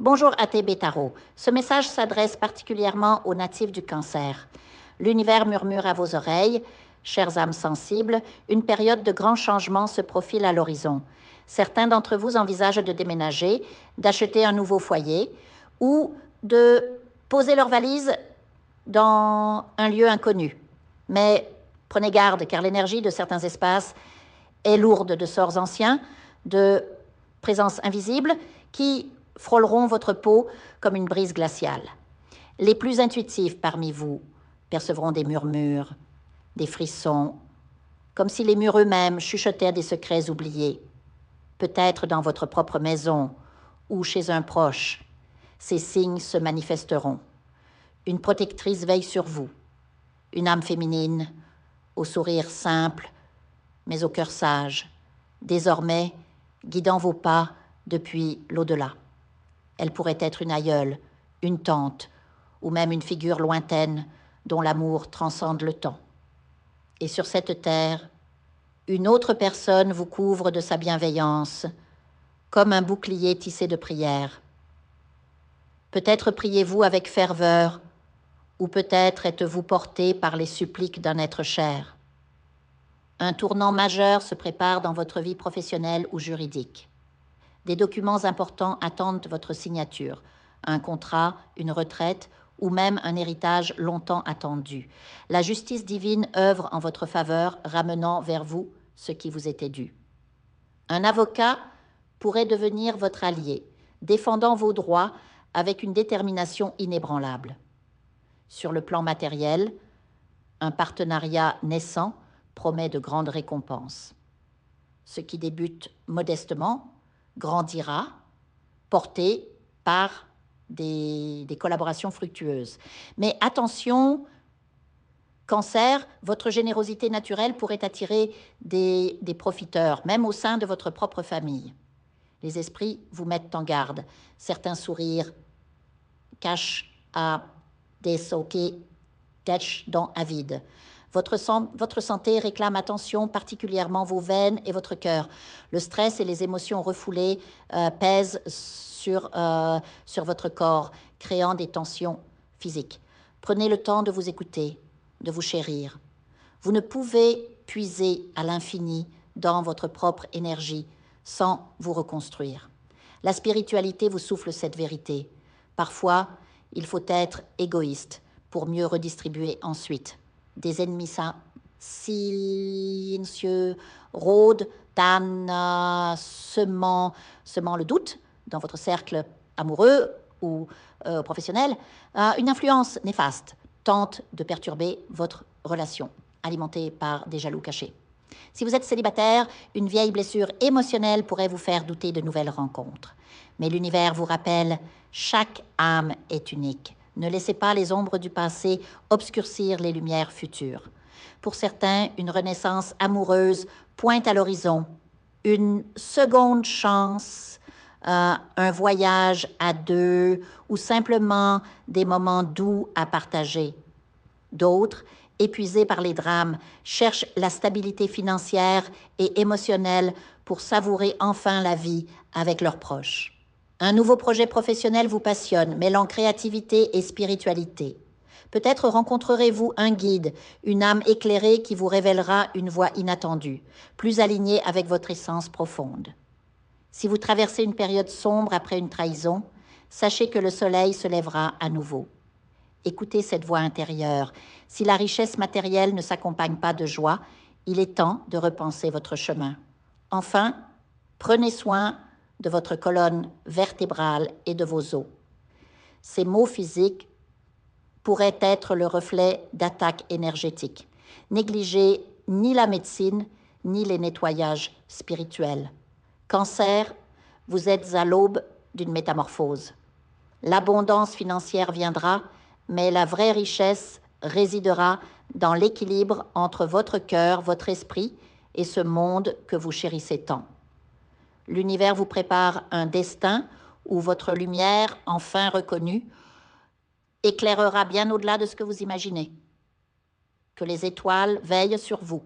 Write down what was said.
Bonjour ATB Tarot. Ce message s'adresse particulièrement aux natifs du Cancer. L'univers murmure à vos oreilles, chères âmes sensibles, une période de grands changements se profile à l'horizon. Certains d'entre vous envisagent de déménager, d'acheter un nouveau foyer ou de poser leurs valises dans un lieu inconnu. Mais prenez garde, car l'énergie de certains espaces est lourde de sorts anciens, de présences invisibles qui frôleront votre peau comme une brise glaciale. Les plus intuitifs parmi vous percevront des murmures, des frissons, comme si les murs eux-mêmes chuchotaient des secrets oubliés. Peut-être dans votre propre maison ou chez un proche, ces signes se manifesteront. Une protectrice veille sur vous, une âme féminine, au sourire simple, mais au cœur sage, désormais guidant vos pas depuis l'au-delà. Elle pourrait être une aïeule, une tante, ou même une figure lointaine dont l'amour transcende le temps. Et sur cette terre, une autre personne vous couvre de sa bienveillance, comme un bouclier tissé de prières. Peut-être priez-vous avec ferveur, ou peut-être êtes-vous porté par les suppliques d'un être cher. Un tournant majeur se prépare dans votre vie professionnelle ou juridique. Des documents importants attendent votre signature, un contrat, une retraite ou même un héritage longtemps attendu. La justice divine œuvre en votre faveur, ramenant vers vous ce qui vous était dû. Un avocat pourrait devenir votre allié, défendant vos droits avec une détermination inébranlable. Sur le plan matériel, un partenariat naissant promet de grandes récompenses. Ce qui débute modestement grandira, porté par des collaborations fructueuses. Mais attention, Cancer, votre générosité naturelle pourrait attirer des profiteurs, même au sein de votre propre famille. Les esprits vous mettent en garde. Certains sourires cachent à des soquets dents avides. Votre santé réclame attention, particulièrement vos veines et votre cœur. Le stress et les émotions refoulées pèsent sur votre corps, créant des tensions physiques. Prenez le temps de vous écouter, de vous chérir. Vous ne pouvez puiser à l'infini dans votre propre énergie sans vous reconstruire. La spiritualité vous souffle cette vérité. Parfois, il faut être égoïste pour mieux redistribuer ensuite. Des ennemis silencieux rôdent, tannent, semant le doute dans votre cercle amoureux ou professionnel. Une influence néfaste tente de perturber votre relation, alimentée par des jaloux cachés. Si vous êtes célibataire, une vieille blessure émotionnelle pourrait vous faire douter de nouvelles rencontres. Mais l'univers vous rappelle, chaque âme est unique. Ne laissez pas les ombres du passé obscurcir les lumières futures. Pour certains, une renaissance amoureuse pointe à l'horizon, une seconde chance, un voyage à deux ou simplement des moments doux à partager. D'autres, épuisés par les drames, cherchent la stabilité financière et émotionnelle pour savourer enfin la vie avec leurs proches. Un nouveau projet professionnel vous passionne, mêlant créativité et spiritualité. Peut-être rencontrerez-vous un guide, une âme éclairée qui vous révélera une voie inattendue, plus alignée avec votre essence profonde. Si vous traversez une période sombre après une trahison, sachez que le soleil se lèvera à nouveau. Écoutez cette voix intérieure. Si la richesse matérielle ne s'accompagne pas de joie, il est temps de repenser votre chemin. Enfin, prenez soin de votre colonne vertébrale et de vos os. Ces maux physiques pourraient être le reflet d'attaques énergétiques. Négligez ni la médecine, ni les nettoyages spirituels. Cancer, vous êtes à l'aube d'une métamorphose. L'abondance financière viendra, mais la vraie richesse résidera dans l'équilibre entre votre cœur, votre esprit et ce monde que vous chérissez tant. L'univers vous prépare un destin où votre lumière, enfin reconnue, éclairera bien au-delà de ce que vous imaginez. Que les étoiles veillent sur vous.